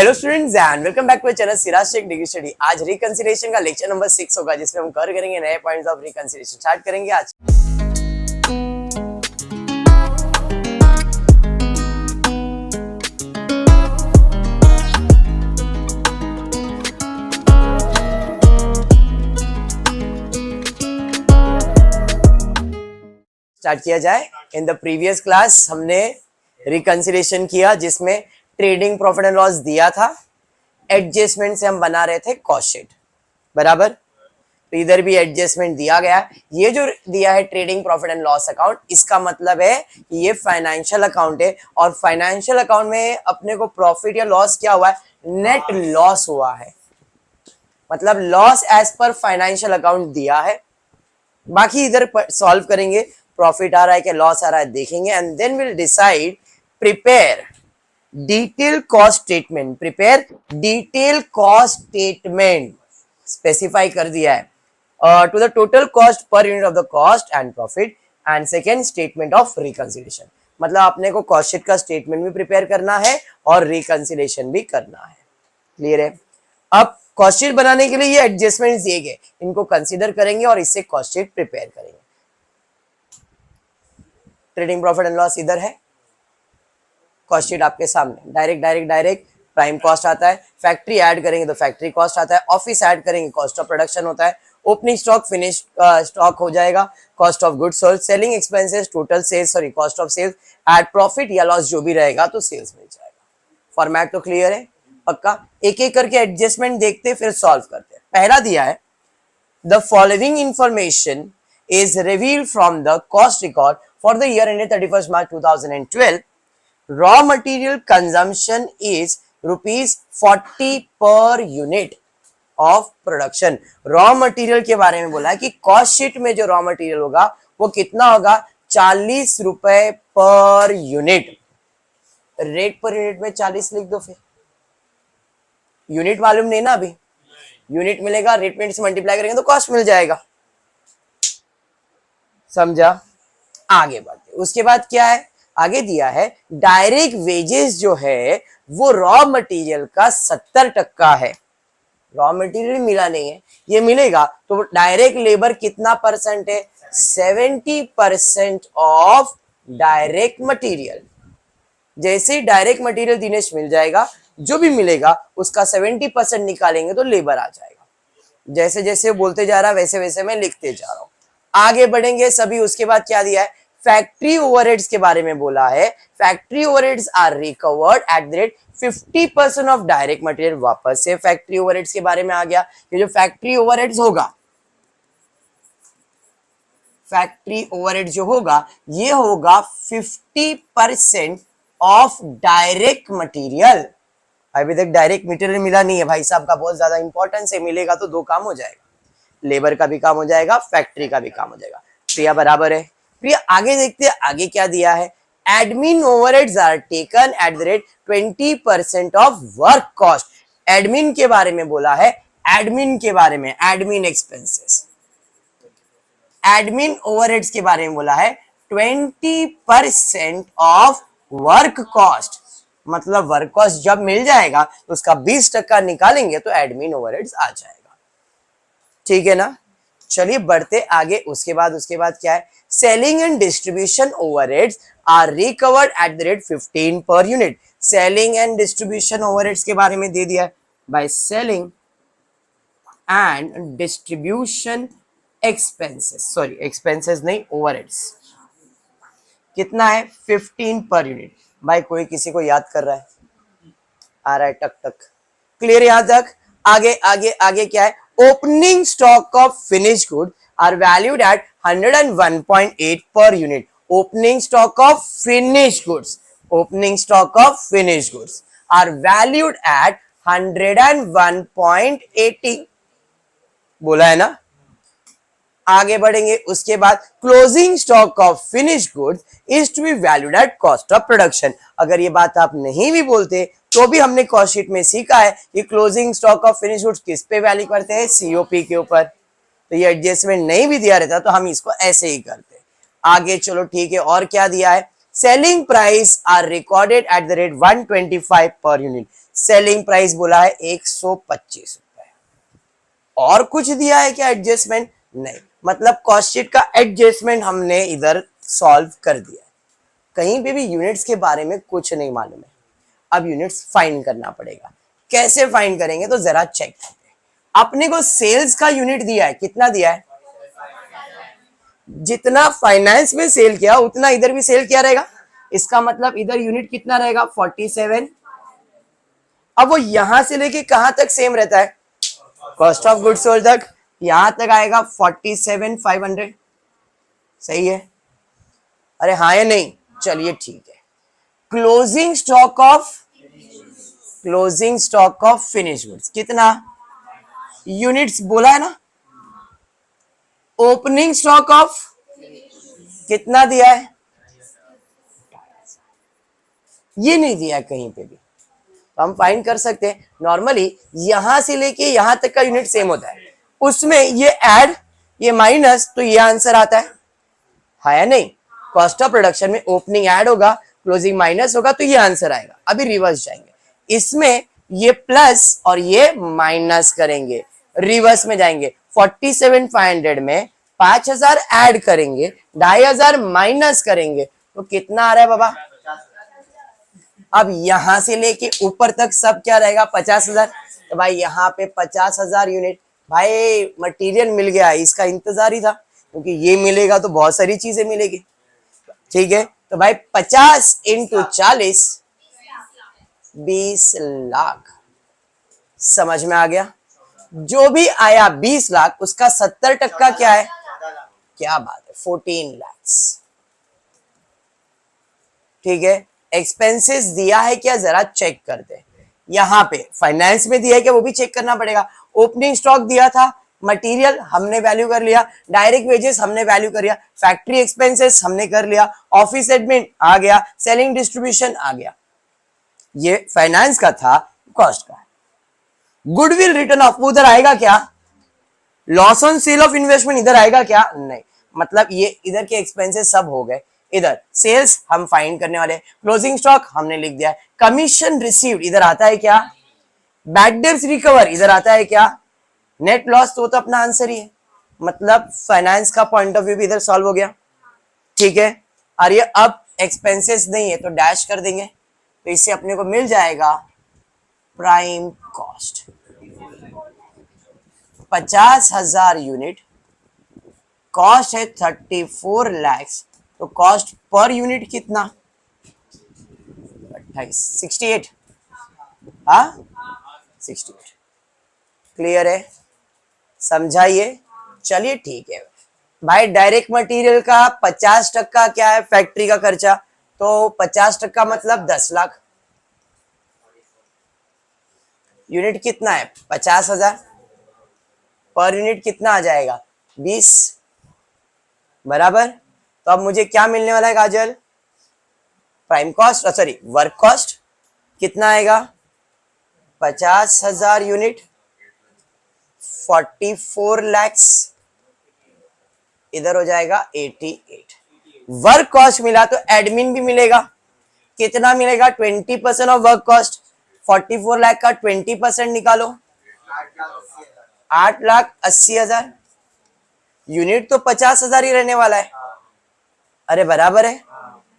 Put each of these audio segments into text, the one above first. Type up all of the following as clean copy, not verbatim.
Hello students and welcome back to channel Siraj Shaikh degree study. आज reconciliation का lecture number 6 होगा, जिसमें हम कवर करेंगे नए पॉइंट्स ऑफ रिकंसिलिएशन। स्टार्ट करेंगे आज। स्टार्ट किया जाए। इन द प्रीवियस क्लास हमने रिकंसिलिएशन किया, जिसमें ट्रेडिंग प्रॉफिट एंड लॉस दिया था, एडजस्टमेंट से हम बना रहे थे कॉस्ट शीट, बराबर। तो इधर भी एडजस्टमेंट दिया गया। ये जो दिया है trading profit and loss account, इसका मतलब है कि ये फाइनेंशियल अकाउंट है, और फाइनेंशियल अकाउंट में अपने को प्रॉफिट या लॉस क्या हुआ है, नेट लॉस हुआ है, मतलब loss as per financial account दिया है। बाकी इधर सॉल्व करेंगे, प्रॉफिट आ रहा है कि लॉस आ रहा है देखेंगे, and then will decide prepare detail cost statement. Prepare detail cost statement specify कर दिया है to the total cost per unit of the cost and profit, and second statement of reconciliation. मतलब अपने को कॉस्ट शीट का statement भी prepare करना है और रिकंसिलिएशन भी करना है। क्लियर है? अब कॉस्ट शीट बनाने के लिए ये एडजस्टमेंट्स दिए गए, इनको कंसीडर करेंगे और इससे कॉस्ट शीट प्रिपेयर करेंगे। ट्रेडिंग प्रॉफिट एंड लॉस इधर है, कॉस्ट शीट आपके सामने। डायरेक्ट प्राइम कॉस्ट आता है, फैक्ट्री ऐड करेंगे तो फैक्ट्री कॉस्ट आता है, ऑफिस ऐड करेंगे कॉस्ट ऑफ प्रोडक्शन होता है, ओपनिंग स्टॉक फिनिश स्टॉक हो जाएगा, cost of goods sold, selling expenses, total sales, sorry cost of sales, add profit या लॉस जो भी रहेगा तो सेल्स मिल जाएगा। फॉर्मेट तो क्लियर है पक्का? एक एक करके एडजस्टमेंट देखते फिर सॉल्व करते हैं। पहला दिया है, the following information is revealed from the cost record for the year ended 31 March 2012. Raw material consumption is ₹40 per unit of production. Raw material के बारे में बोला है कि कॉस्ट शीट में जो रॉ मटेरियल होगा वो कितना होगा, 40 रुपए per unit. Rate per unit में 40 लिख दो, फिर यूनिट मालूम नहीं ना अभी, यूनिट मिलेगा, रेट में से मल्टीप्लाई करेंगे तो कॉस्ट मिल जाएगा। समझा? आगे बढ़ते। उसके बाद क्या है, आगे दिया है डायरेक्ट वेजेस जो है वो रॉ मटेरियल का 70% है। रॉ मटेरियल मिला नहीं है, ये मिलेगा तो डायरेक्ट लेबर कितना परसेंट है, 70% ऑफ डायरेक्ट मटेरियल। जैसे ही डायरेक्ट मटेरियल दिनेश मिल जाएगा, जो भी मिलेगा उसका 70% निकालेंगे तो लेबर आ जाएगा। जैसे जैसे बोलते जा रहा है वैसे वैसे मैं लिखते जा रहा हूं। आगे बढ़ेंगे सभी। उसके बाद क्या दिया है, फैक्ट्री ओवरहेड्स के बारे में बोला है। Factory overheads are recovered at the rate 50% of direct material. वापस से फैक्ट्री ओवरहेड्स के बारे में आ गया। ये जो फैक्ट्री ओवरहेड्स होगा, फैक्ट्री ओवरहेड जो होगा ये होगा 50% ऑफ डायरेक्ट मटेरियल। अभी तक डायरेक्ट मटेरियल मिला नहीं है भाई साहब का, बहुत ज्यादा इंपॉर्टेंस है। मिलेगा तो दो काम हो जाएगा, लेबर का भी काम हो जाएगा, फैक्ट्री का भी काम हो जाएगा। प्रिया बराबर है। प्रिया आगे देखते हैं, आगे क्या दिया है, admin overheads are taken at the rate 20% of work cost. Admin के बारे में बोला है, एडमिन के बारे में, एडमिन एक्सपेंसेस, एडमिन ओवरहेड्स के बारे में बोला है 20% ऑफ वर्क कॉस्ट। मतलब वर्क कॉस्ट जब मिल जाएगा तो उसका 20% निकालेंगे तो एडमिन ओवरहेड्स आ जाएगा। ठीक है ना? चलिए बढ़ते आगे। उसके बाद क्या है, selling and distribution overheads are recovered at the rate 15 per unit. Selling and distribution overheads के बारे में दे दिया है, by selling and distribution expenses, sorry expenses नहीं, ओवरहेड्स कितना है, 15 पर यूनिट। भाई कोई किसी को याद कर रहा है? आ रहा है टक टक, क्लियर यहां तक? आगे आगे आगे क्या है, opening stock of finish good are valued at 101.8 per unit. Opening stock of finish goods, opening stock of finish goods are valued at 101.80 बोला है ना? आगे बढ़ेंगे। उसके बाद closing stock of finish goods is to be valued at cost of production. अगर ये बात आप नहीं भी बोलते तो भी हमने कॉस्ट शीट में सीखा है कि closing stock of finish goods किस पे वैल्यू करते हैं, सीओपी के ऊपर। तो ये एडजस्टमेंट नहीं भी दिया रहता तो हम इसको ऐसे ही करते। आगे चलो ठीक है, और क्या दिया है, selling price are recorded at the rate 125 per unit. Selling price बोला है 125 रुपए। और कुछ दिया है क्या एडजस्टमेंट? नहीं, मतलब कॉस्ट शीट का एडजस्टमेंट हमने इधर सॉल्व कर दिया है। कहीं पे भी यूनिट्स के बारे में कुछ नहीं मालूम है, अब यूनिट्स फाइंड करना पड़ेगा। कैसे फाइंड करेंगे तो जरा चेक करते हैं। अपने को सेल्स का यूनिट दिया है, कितना दिया है? जितना फाइनेंस में सेल किया उतना इधर भी सेल किया रहेगा, इसका मतलब इधर यूनिट कितना रहेगा? 47। अब वो यहां से लेके कहां तक सेम रहता है? कॉस्ट ऑफ गुड्स सोल्ड तक, यहां तक आएगा 47,500। सही है? अरे हाँ या नहीं? चलिए ठीक है। Closing stock of finish goods कितना? यूनिट्स बोला है ना। ओपनिंग स्टॉक ऑफ कितना दिया है? ये नहीं दिया है कहीं पे भी, तो हम फाइंड कर सकते हैं। नॉर्मली यहां से लेके यहां तक का यूनिट सेम होता है, उसमें ये ऐड ये माइनस, तो ये आंसर आता है, हाँ या नहीं? कॉस्ट ऑफ प्रोडक्शन में ओपनिंग ऐड होगा, क्लोजिंग माइनस होगा, तो ये आंसर आएगा। अभी रिवर्स जाएंगे, इसमें ये प्लस और ये माइनस करेंगे, रिवर्स में जाएंगे। 47,500 में 5,000 ऐड करेंगे, 2,500 माइनस करेंगे, तो कितना आ रहा है बाबा? अब यहां से लेके ऊपर तक सब क्या रहेगा? 50,000। तो भाई यहाँ पे 50,000 यूनिट। भाई मटेरियल मिल गया, इसका इंतजार ही था, क्योंकि ये मिलेगा तो बहुत सारी चीजें मिलेगी। ठीक है, तो भाई 50 इंटू 40 20 लाख। समझ में आ गया? जो भी आया 20 लाख, उसका 70% क्या है? क्या बात है, 14 लाख। ठीक है, एक्सपेंसेस दिया है क्या, जरा चेक करते हैं। यहाँ पे फाइनेंस में दिया है क्या, वो भी चेक करना पड़ेगा। ओपनिंग स्टॉक दिया था, मटेरियल हमने वैल्यू कर लिया, डायरेक्ट वेजेस हमने वैल्यू कर लिया, फैक्ट्री एक्सपेंसेस हमने कर लिया, ऑफिस एडमिन आ गया, सेलिंग डिस्ट्रीब्यूशन आ गया। ये फाइनेंस का था, कॉस्ट का। गुडविल रिटर्न ऑफ उधर आएगा क्या? Loss on sale of investment इधर आएगा क्या? नहीं, मतलब ये इधर के एक्सपेंसेस सब हो गए। इधर सेल्स हम फाइंड करने वाले, क्लोजिंग स्टॉक हमने लिख दिया है, कमीशन रिसीव्ड इधर आता है क्या? बैड डेट्स रिकवर इधर आता है क्या? नेट लॉस तो अपना आंसर ही है, मतलब फाइनेंस का पॉइंट ऑफ व्यू भी इधर सॉल्व हो गया। ठीक है, और ये अब एक्सपेंसेस नहीं है तो डैश कर देंगे, तो इससे अपने को मिल जाएगा प्राइम कॉस्ट। 50,000 यूनिट, कॉस्ट है 34 लाख, तो कॉस्ट पर यूनिट कितना? 68। हाँ 68। क्लियर है? समझाइए। चलिए ठीक है भाई, डायरेक्ट मटेरियल का 50% क्या है? फैक्ट्री का खर्चा, तो 50% मतलब 10 लाख। यूनिट कितना है? 50,000, पर यूनिट कितना आ जाएगा? 20, बराबर। तो अब मुझे क्या मिलने वाला है Kajal? Prime cost, sorry work cost कितना आएगा? 50,000 यूनिट, 44 लैक्स, इधर हो जाएगा 88। वर्क कॉस्ट मिला तो एडमिन भी मिलेगा, कितना मिलेगा? 20% ऑफ वर्क कॉस्ट। 44 लाख का 20% निकालो, 8,80,000। यूनिट तो 50,000 ही रहने वाला है। अरे बराबर है,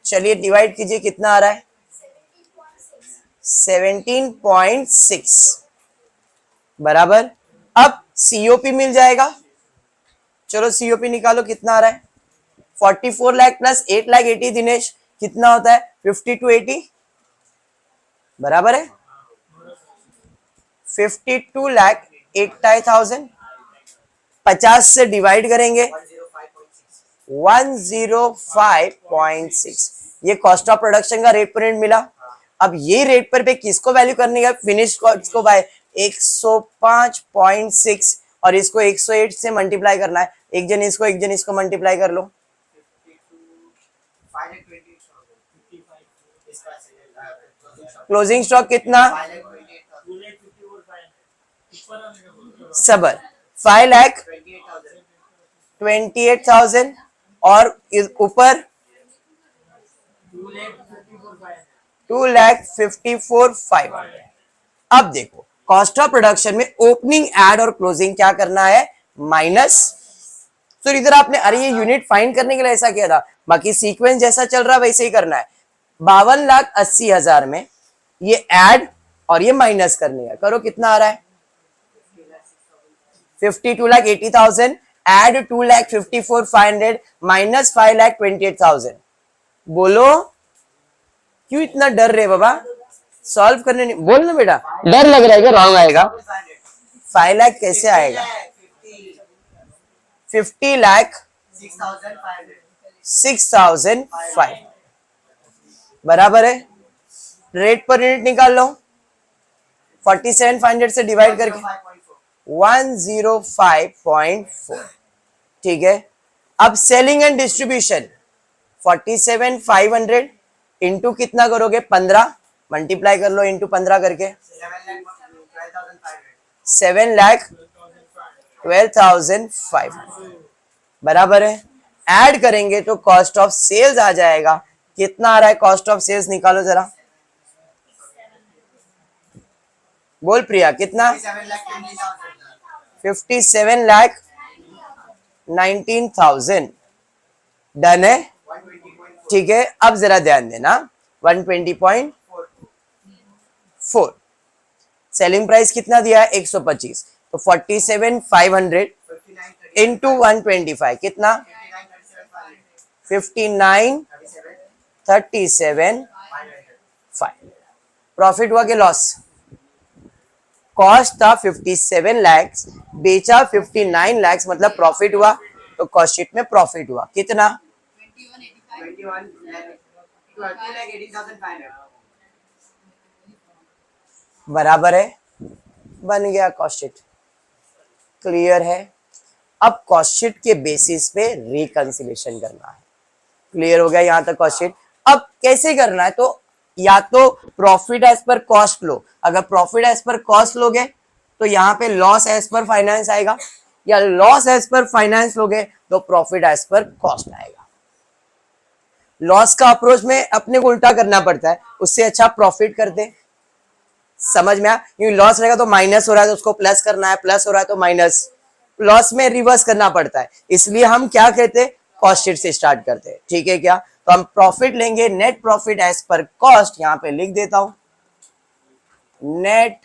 चलिए डिवाइड कीजिए, कितना आ रहा है? 17.6, बराबर। अब सीओपी मिल जाएगा, चलो सीओपी निकालो, कितना आ रहा है? 44 लाख प्लस 8 लाख 80, दिनेश कितना होता है? 50 to 80, बराबर है। 52 लाख 80,000, 50 से डिवाइड करेंगे 105.6। ये कॉस्ट ऑफ प्रोडक्शन का रेट पर यूनिट मिला। अब ये रेट पर पे किसको वैल्यू करने का? फिनिश कॉस्ट को बाय 105.6, और इसको 108 से मल्टीप्लाई करना है। एक जन इसको मल्टीप्लाई कर लो। क्लोजिंग स्टॉक कितना? सबर 5,28,000, और ऊपर 2,54,500। अब देखो कॉस्ट ऑफ प्रोडक्शन में ओपनिंग, एड और क्लोजिंग क्या करना है, माइनस। तो इधर आपने अरे ये यूनिट फाइंड करने के लिए ऐसा किया था, बाकी सीक्वेंस जैसा चल रहा है वैसे ही करना है। 52,80,000 में ये ऐड और ये माइनस करने का, करो कितना आ रहा है, 52,80,000 ऐड 2,54,500 माइनस 5,28,000। बोलो क्यों इतना डर रहे बाबा, सॉल्व करने नहीं, बोल ना बेटा, डर लग रहा है क्या, रॉन्ग आएगा, 5 लाख कैसे आएगा, 50 लाख 6,500 बराबर है, रेट पर यूनिट निकाल लो, 47,500 से डिवाइड करके 105.4, ठीक है। अब सेलिंग एंड डिस्ट्रीब्यूशन 47,500 इंटू कितना करोगे 15, मल्टीप्लाई कर लो इंटू 15 करके 7,12,500 बराबर है। ऐड करेंगे तो कॉस्ट ऑफ सेल्स आ जाएगा, कितना आ रहा है कॉस्ट ऑफ सेल्स, निकालो जरा, बोल प्रिया कितना, 57,19,000 डन है, ठीक है। अब जरा ध्यान देना 120.4, सेलिंग प्राइस कितना दिया है 125, तो 47,500 इंटू 125 कितना 59,37,500। प्रॉफिट हुआ कि लॉस, कॉस्ट था 57 लाख, बेचा 59 लाख, मतलब प्रॉफिट हुआ, तो कॉस्ट शीट में प्रॉफिट हुआ कितना 21,18,500 बराबर है, बन गया कॉस्ट शीट, क्लियर है। अब कॉस्ट शीट के बेसिस पे रिकंसिलेशन करना है, क्लियर हो गया यहां तक कॉस्ट शीट। अब कैसे करना है, तो या तो प्रॉफिट एज पर कॉस्ट लो, अगर प्रॉफिट एज पर कॉस्ट लोगे तो यहाँ पे लॉस एज पर फाइनेंस आएगा, या लॉस एज पर फाइनेंस लोगे तो प्रॉफिट एज पर कॉस्ट आएगा। लॉस का अप्रोच में अपने को उल्टा करना पड़ता है, उससे अच्छा प्रॉफिट करते, समझ में आया, क्योंकि लॉस रहेगा तो माइनस हो रहा है तो उसको प्लस करना है, प्लस हो रहा है तो माइनस, लॉस में रिवर्स करना पड़ता है, इसलिए हम क्या कहते हैं कॉस्ट शीट से स्टार्ट करते हैं, ठीक है क्या। तो हम प्रॉफिट लेंगे, net profit as per cost, यहां पे लिख देता हूं net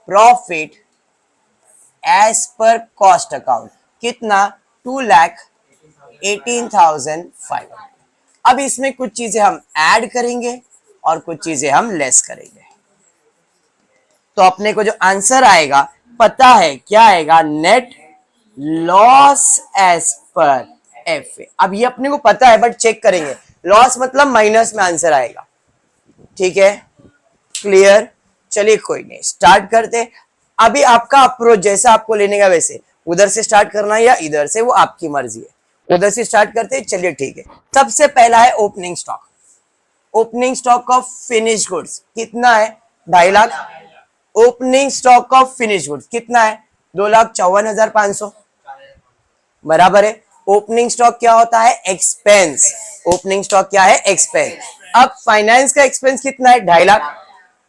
profit as per cost account, कितना 2,18,500। अब इसमें कुछ चीजें हम ऐड करेंगे और कुछ चीजें हम लेस करेंगे, तो अपने को जो आंसर आएगा पता है क्या आएगा, net loss as per F A. अब ये अपने को पता है बट चेक करेंगे, लॉस मतलब माइनस में आंसर आएगा, ठीक है क्लियर। चलिए कोई नहीं, स्टार्ट करते। अभी आपका अप्रोच जैसा आपको लेने का वैसे, उधर से स्टार्ट करना या इधर से वो आपकी मर्जी है, उधर से स्टार्ट करते, चलिए ठीक है। सबसे पहला है opening stock, opening stock of finish goods कितना है 2.5 lakh, opening stock of finish goods कितना है 2,54,500 बराबर है। ओपनिंग स्टॉक क्या होता है एक्सपेंस, ओपनिंग स्टॉक क्या है एक्सपेंस। अब फाइनेंस का एक्सपेंस कितना है 2.5 लाख,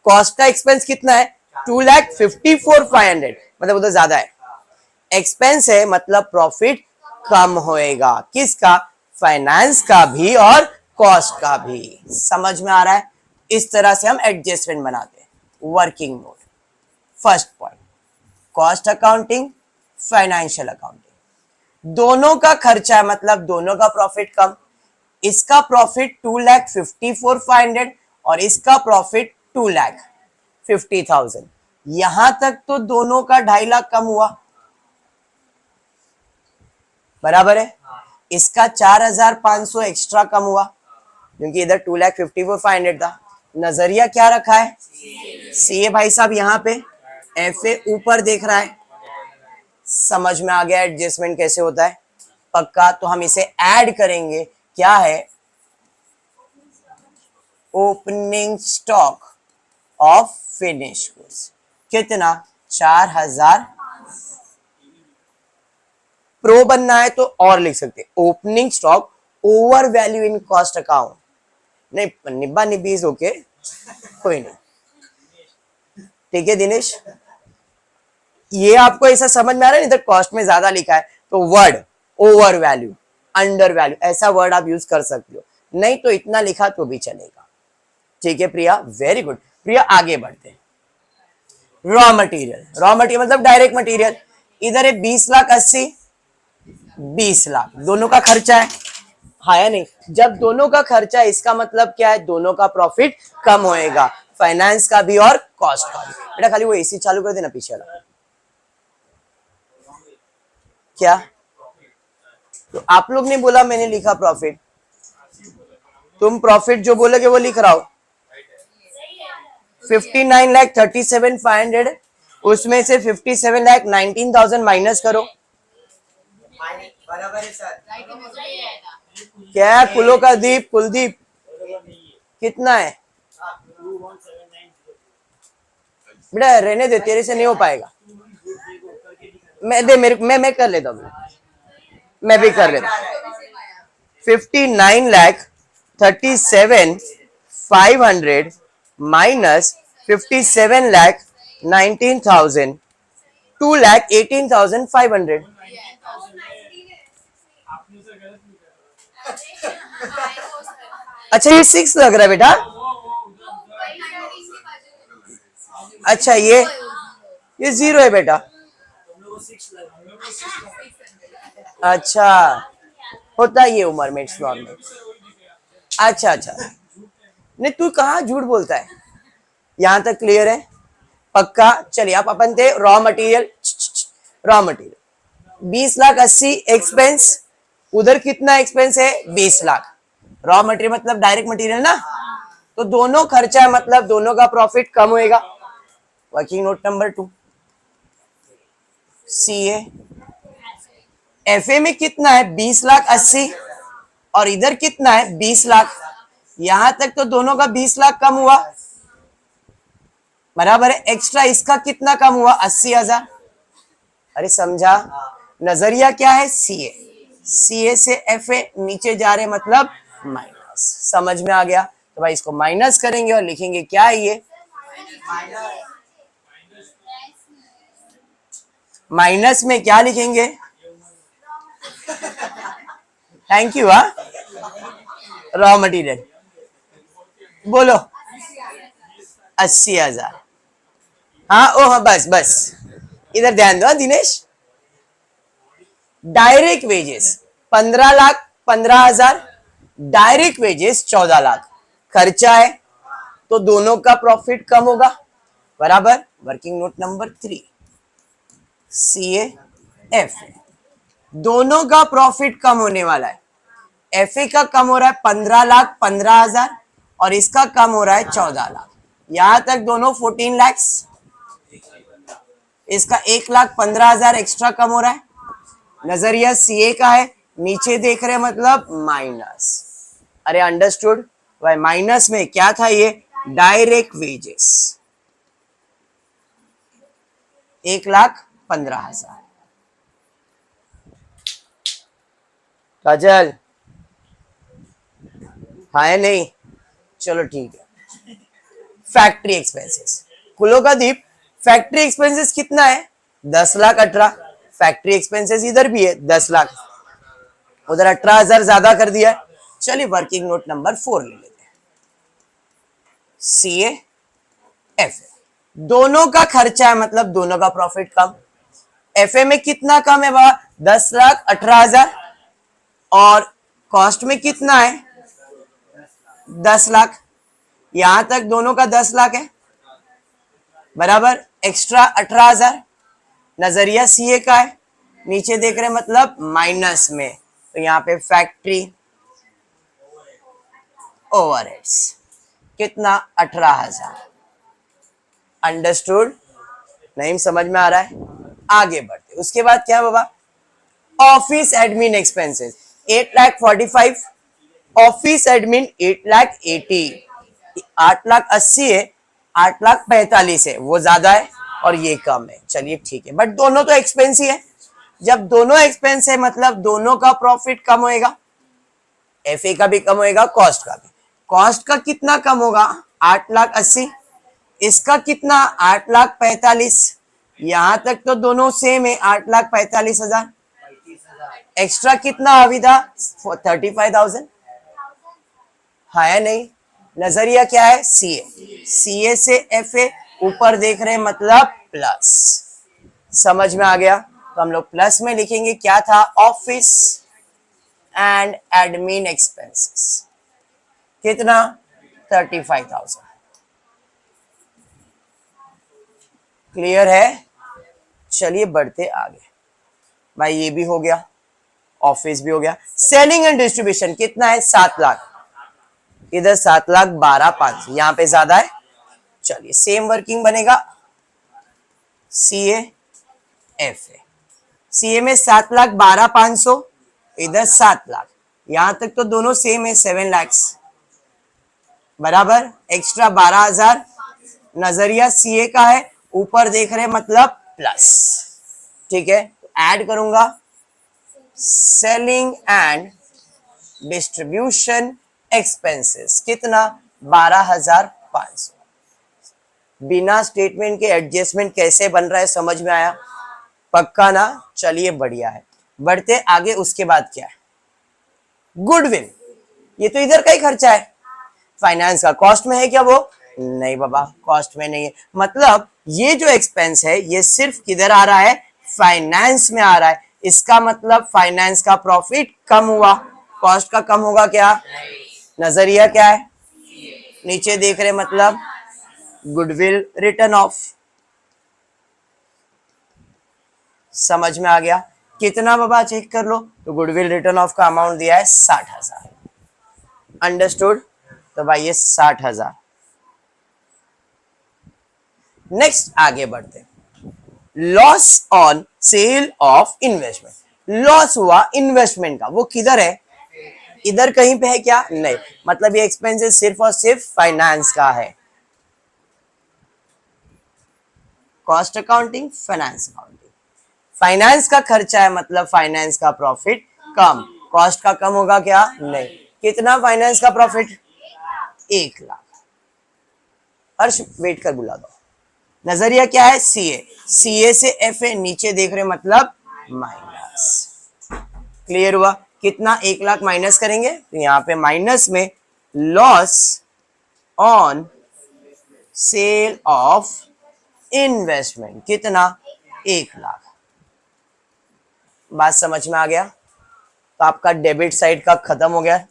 कॉस्ट का एक्सपेंस कितना है 2,54,500, मतलब उधर ज्यादा है, एक्सपेंस है मतलब प्रॉफिट कम होएगा, किसका फाइनेंस का भी और कॉस्ट का भी, समझ में आ रहा है। इस तरह से हम एडजस्टमेंट बनाते हैं। Working node first point, cost accounting financial accounting दोनों का खर्चा है, मतलब दोनों का प्रॉफिट कम, इसका प्रॉफिट 2,54,500 और इसका प्रॉफिट 2,50,000, यहां तक तो दोनों का 2.5 लाख कम हुआ बराबर है। इसका 4,500 एक्स्ट्रा कम हुआ क्योंकि इधर 2,54,500 था। नजरिया क्या रखा है सीए भाई साहब, यहाँ पे एफए ऊपर देख रहा है, समझ में आ गया एडजस्टमेंट कैसे होता है पक्का। तो हम इसे ऐड करेंगे, क्या है opening stock of finish goods, कितना 4,000। प्रो बनना है तो और लिख सकते opening stock over value in cost account, नहीं निब्बा निब्बी ओके कोई नहीं, ठीक है दिनेश, ये आपको ऐसा समझ में आ रहा है, इधर कॉस्ट में ज्यादा लिखा है तो word over value, under value, ऐसा वर्ड आप यूज कर सकते हो, नहीं तो इतना लिखा तो भी चलेगा। ठीक है प्रिया, वेरी गुड। प्रिया आगे बढ़ते हैं। रॉ मटेरियल, रॉ मटेरियल मतलब डायरेक्ट मटेरियल, इधर है 20,80,000, 20,00,000 दोनों का खर्चा है, हाँ या नहीं? जब दोनों का खर्चा है इसका मतलब क्या है, दोनों का प्रॉफिट कम होएगा, फाइनेंस का भी और कॉस्ट का भी। बेटा खाली वो एसी चालू कर देना पीछे वाला। क्या तो आप लोग ने बोला, मैंने लिखा प्रॉफिट, तुम प्रॉफिट जो बोलोगे वो लिख रहा हो। 59,37,500, उसमें से 57,19,000 माइनस करो, बराबर है सर। क्या है कुलो का दीप, कुलदीप कितना है बेटा? रहने दे, तेरे से नहीं हो पाएगा, मैं दे मेरे मैं कर लेता हूँ, मैं भी कर लेता हूँ। 59,37,500 माइनस 57,19,000, 2,18,500। अच्छा ये 6 लग रहा है बेटा, अच्छा ये 0 है बेटा, अच्छा होता है ये उम्र में, इट्स नॉर्मल। अच्छा अच्छा, नहीं तू कहाँ झूठ बोलता है, यहां तक क्लियर है पक्का? चलिए आप अपन थे raw material, raw material 20,80,000 expense, उधर कितना एक्सपेंस है 20,00,000, रॉ मटेरियल मतलब डायरेक्ट मटेरियल ना, तो दोनों खर्चा है मतलब दोनों का प्रॉफिट कम होएगा। Working note number 2, CA FA में कितना है 20,80,000 और इधर कितना है 20,00,000, यहां तक तो दोनों का 20,00,000 कम हुआ, बराबर है। एक्स्ट्रा इसका कितना कम हुआ 80,000। अरे समझा, नजरिया क्या है CA, CA से FA नीचे जा रहे मतलब माइनस, समझ में आ गया? तो भाई इसको माइनस करेंगे और लिखेंगे क्या है ये, माइनस में क्या लिखेंगे, थैंक यू। हाँ रॉ मटेरियल बोलो 80,000, हाँ ओ हाँ बस बस इधर ध्यान दो Dinesh. Direct wages 15,15,000, direct wages 14,00,000, खर्चा है तो दोनों का प्रॉफिट कम होगा, बराबर। Working note number 3, CA FA दोनों का प्रॉफिट कम होने वाला है, FA का कम हो रहा है 15,15,000 और इसका कम हो रहा है 14,00,000, यहां तक दोनों 14 लाख, इसका 1,15,000 एक्स्ट्रा कम हो रहा है, नजरिया CA का है, नीचे देख रहे मतलब माइनस। अरे अंडरस्टूड भाई, माइनस में क्या था ये डायरेक्ट वेजेस 1,15,000। काजल हाँ है नहीं, चलो ठीक है। फैक्ट्री एक्सपेंसेस, कुलो का दीप फैक्ट्री एक्सपेंसेस कितना है 10,18,000, फैक्ट्री एक्सपेंसेस इधर भी है 10,00,000, उधर 18,000 ज्यादा कर दिया। चलिए वर्किंग नोट नंबर 4 ले लेते हैं, CA FA दोनों का खर्चा है मतलब दोनों का प्रॉफिट कम, FA में कितना कम है बाबा 10,18,000 और कॉस्ट में कितना है 10,00,000, यहां तक दोनों का 10,00,000 है, बराबर। एक्स्ट्रा 18,000, नजरिया CA का है, नीचे देख रहे मतलब माइनस में, तो यहाँ पे फैक्ट्री ओवरहेड्स कितना 18,000। अंडरस्टूड? नहीं समझ में आ रहा है? आगे बढ़ते, उसके बाद क्या बाबा, office admin expenses 8,45,000, office admin 8,80,000, 8,80,000 है, 8,45,000 है, वो ज्यादा है और ये कम है। चलिए ठीक है, बट दोनों तो एक्सपेंस ही है, जब दोनों एक्सपेंस है मतलब दोनों का प्रॉफिट कम होएगा, FA का भी कम होएगा, कॉस्ट का भी। कॉस्ट का कितना कम होगा 8,80,000, इसका कितना 8,45,000, यहां तक तो दोनों सेम है 8,45,000। एक्स्ट्रा कितना अभी था 35,000, हाँ या नहीं। नजरिया क्या है सीए, सीए से एफए ऊपर देख रहे हैं मतलब प्लस, समझ में आ गया। तो हम लोग प्लस में लिखेंगे क्या था ऑफिस एंड एडमिन एक्सपेंसेस, कितना 35,000। क्लियर है, चलिए बढ़ते आगे। भाई ये भी हो गया, ऑफिस भी हो गया। सेलिंग एंड डिस्ट्रीब्यूशन कितना है 7 लाख, इधर 7,12,500, यहां पे ज्यादा है। चलिए सेम वर्किंग बनेगा, सी ए एफ ए, सी ए में 7,12,500, इधर 7 लाख, यहां तक तो दोनों सेम है 7 लाख बराबर। एक्स्ट्रा 12,000 नजरिया सीए का है, ऊपर देख रहे मतलब प्लस, ठीक है। ऐड करूंगा सेलिंग एंड डिस्ट्रीब्यूशन एक्सपेंसेस, कितना 12,500। बिना स्टेटमेंट के एडजस्टमेंट कैसे बन रहा है समझ में आया, पक्का ना। चलिए बढ़िया है, बढ़ते आगे। उसके बाद क्या है गुडविल, ये तो इधर का ही खर्चा है, फाइनेंस का कॉस्ट में है क्या वो, नहीं बाबा कॉस्ट में नहीं है। मतलब ये जो एक्सपेंस है ये सिर्फ किधर आ रहा है फाइनेंस में आ रहा है, इसका मतलब फाइनेंस का प्रॉफिट कम हुआ, कॉस्ट का कम होगा क्या, नजरिया क्या है नीचे देख रहे मतलब गुडविल रिटर्न ऑफ, समझ में आ गया। कितना बाबा चेक कर लो, तो गुडविल रिटर्न ऑफ का अमाउंट दिया है 60,000, अंडरस्टूड। तो भाई ये 60,000। नेक्स्ट आगे बढ़ते, loss on sale of investment, loss हुआ इन्वेस्टमेंट का, वो किधर है इधर कहीं पे है क्या, नहीं। मतलब ये एक्सपेंसेस सिर्फ और सिर्फ फाइनेंस का है, cost accounting finance accounting, finance का खर्चा है मतलब फाइनेंस का प्रॉफिट कम, कॉस्ट का कम होगा क्या, नहीं। कितना फाइनेंस का प्रॉफिट 1 लाख। हर्ष वेट कर बुला दो। नजरिया क्या है सीए, सीए से एफ ए नीचे देख रहे मतलब माइनस, क्लियर हुआ। कितना 1 लाख माइनस करेंगे तो यहाँ पे माइनस में loss on sale of investment, कितना 1 लाख। बात समझ में आ गया। तो आपका डेबिट साइड का खत्म हो गया,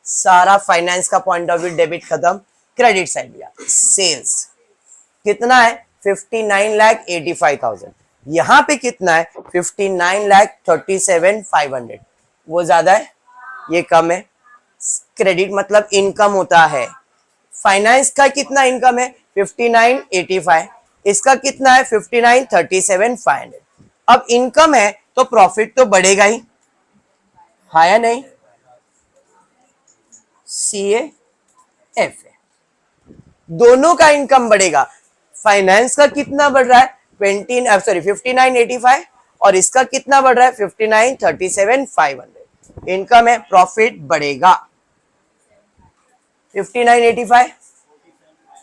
सारा फाइनेंस का पॉइंट ऑफ व्यू डेबिट खत्म, क्रेडिट साइड भी आता। सेल्स कितना है 59,85,000, यहां पे कितना है 59,37,500, वो ज्यादा है ये कम है। क्रेडिट मतलब इनकम होता है, फाइनेंस का कितना इनकम है 59,85, इसका कितना है 59,37,500। अब इनकम है तो प्रॉफिट तो बढ़ेगा ही, हाँ या नहीं। सीए एफ ए दोनों का इनकम बढ़ेगा, फाइनेंस का कितना बढ़ रहा है 59,85 और इसका कितना बढ़ रहा है 59,37,500, इनकम है प्रॉफिट बढ़ेगा। 59,85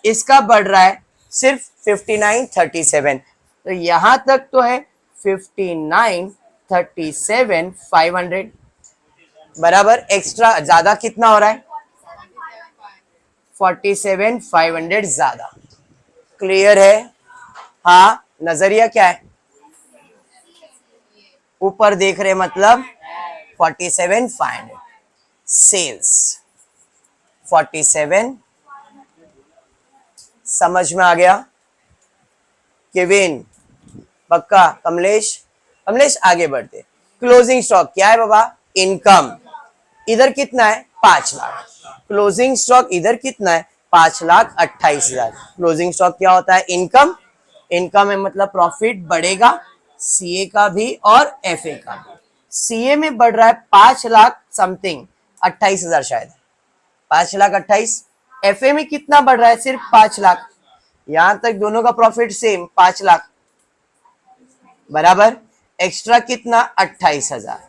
इसका बढ़ रहा है सिर्फ 59,37, तो यहां तक तो है 59,37,500 बराबर। एक्स्ट्रा ज्यादा कितना हो रहा है 47,500 ज्यादा, क्लियर है। हाँ नजरिया क्या है ऊपर देख रहे मतलब 47,500, सेल्स 47, समझ में आ गया। केविन पक्का, कमलेश, कमलेश आगे बढ़ते। क्लोजिंग स्टॉक क्या है बाबा इनकम, इधर कितना है 5 लाख, क्लोजिंग स्टॉक इधर कितना है 5,28,000। क्लोजिंग स्टॉक क्या होता है इनकम, इनकम है मतलब प्रॉफिट बढ़ेगा, सीए का भी और एफए का भी। सीए में बढ़ रहा है 5 लाख समथिंग 28,000 शायद, 5,28,000। एफए में कितना बढ़ रहा है सिर्फ 5 लाख, यहां तक दोनों का प्रॉफिट सेम 5 लाख बराबर। एक्स्ट्रा कितना 28,000,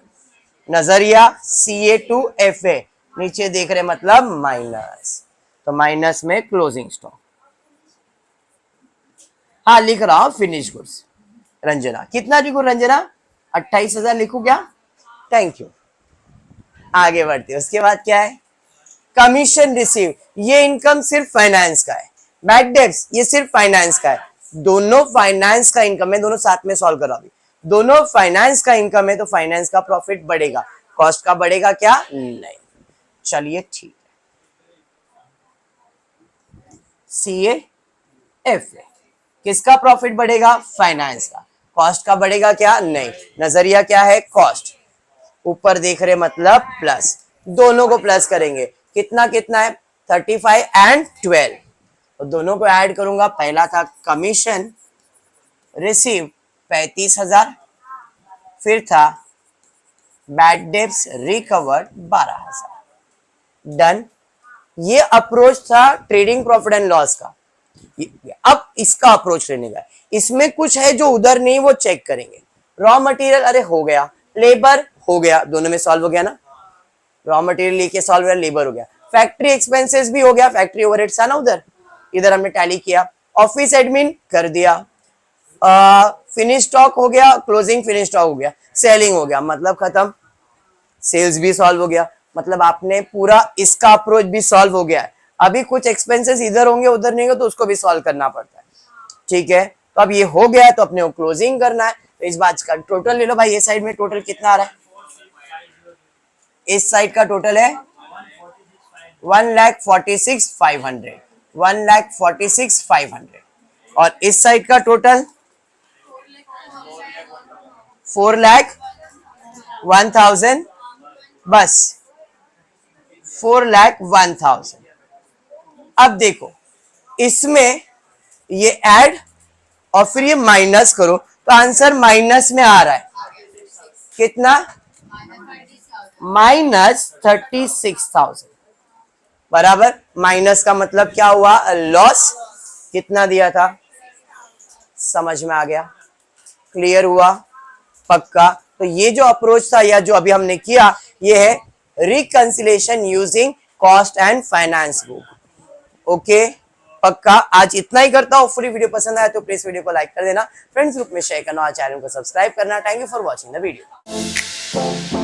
नजरिया सीए टू एफ ए नीचे देख रहे मतलब माइनस, तो माइनस में क्लोजिंग स्टॉक। हाँ लिख रहा हूं फिनिश गुड्स। रंजना कितना लिखू रंजना? 28,000 लिखू क्या? Thank you. आगे बढ़ते हैं। उसके बाद क्या है? कमीशन रिसीव, ये इनकम सिर्फ फाइनेंस का है। बैड डेब्ट्स ये सिर्फ फाइनेंस का है। दोनों फाइनेंस का इनकम है, दोनों साथ में सॉल्व करो अभी। दोनों फाइनेंस का इनकम है तो फाइनेंस का प्रॉफिट बढ़ेगा, कॉस्ट का बढ़ेगा क्या? नहीं। चलिए ठीक है। सी ए एफ ए, किसका प्रॉफिट बढ़ेगा? फाइनेंस का। कॉस्ट का बढ़ेगा क्या? नहीं। नजरिया क्या है? कॉस्ट। ऊपर देख रहे मतलब प्लस, दोनों को प्लस करेंगे। कितना कितना है? 35 एंड 12, तो दोनों को ऐड करूंगा। पहला था कमीशन रिसीव 35,000, फिर था बैड डेब्ट्स रिकवर्ड 12,000। डन। ये अप्रोच था ट्रेडिंग प्रॉफिट एंड लॉस का। अब इसका अप्रोच लेने का, इसमें कुछ है जो उधर नहीं, वो चेक करेंगे। रॉ मटेरियल अरे हो गया, लेबर हो गया, दोनों में सॉल्व हो गया ना। रॉ मटेरियल लेके सॉल्व हो गया, लेबर हो गया। फैक्ट्री एक्सपेंसेस भी हो गया, फैक्ट्री ओवरहेड्स था ना उधर, इधर हमने टैली किया। ऑफिस एडमिन कर दिया। फिनिश स्टॉक हो गया, क्लोजिंग फिनिश स्टॉक हो गया, सेलिंग हो गया, मतलब खत्म। सेल्स भी सॉल्व हो गया, मतलब आपने पूरा इसका अप्रोच भी सॉल्व हो गया है। अभी कुछ एक्सपेंसेस इधर होंगे उधर नहीं होंगे तो उसको भी सॉल्व करना पड़ता है। ठीक है, तो अब ये हो गया है तो अपने को क्लोजिंग करना है। तो इस बात का टोटल ले लो भाई। ये साइड में टोटल कितना आ रहा है? इस साइड का टोटल है 1,46,500, 1,46,500। और इस साइड का टोटल 4,01,000, बस 4,01,000। अब देखो इसमें ये ऐड और फिर ये माइनस करो तो आंसर माइनस में आ रहा है। कितना? -36,000, बराबर। माइनस का मतलब क्या हुआ? लॉस। कितना दिया था? समझ में आ गया? क्लियर हुआ? पक्का? तो ये जो अप्रोच था या जो अभी हमने किया, ये है reconciliation using cost and finance book. Okay, पक्का? आज इतना ही करता हूँ। पूरी वीडियो पसंद आया तो प्लीज वीडियो को लाइक कर देना, फ्रेंड्स ग्रुप में शेयर करना और चैनल को सब्सक्राइब करना। Thank you for watching the video.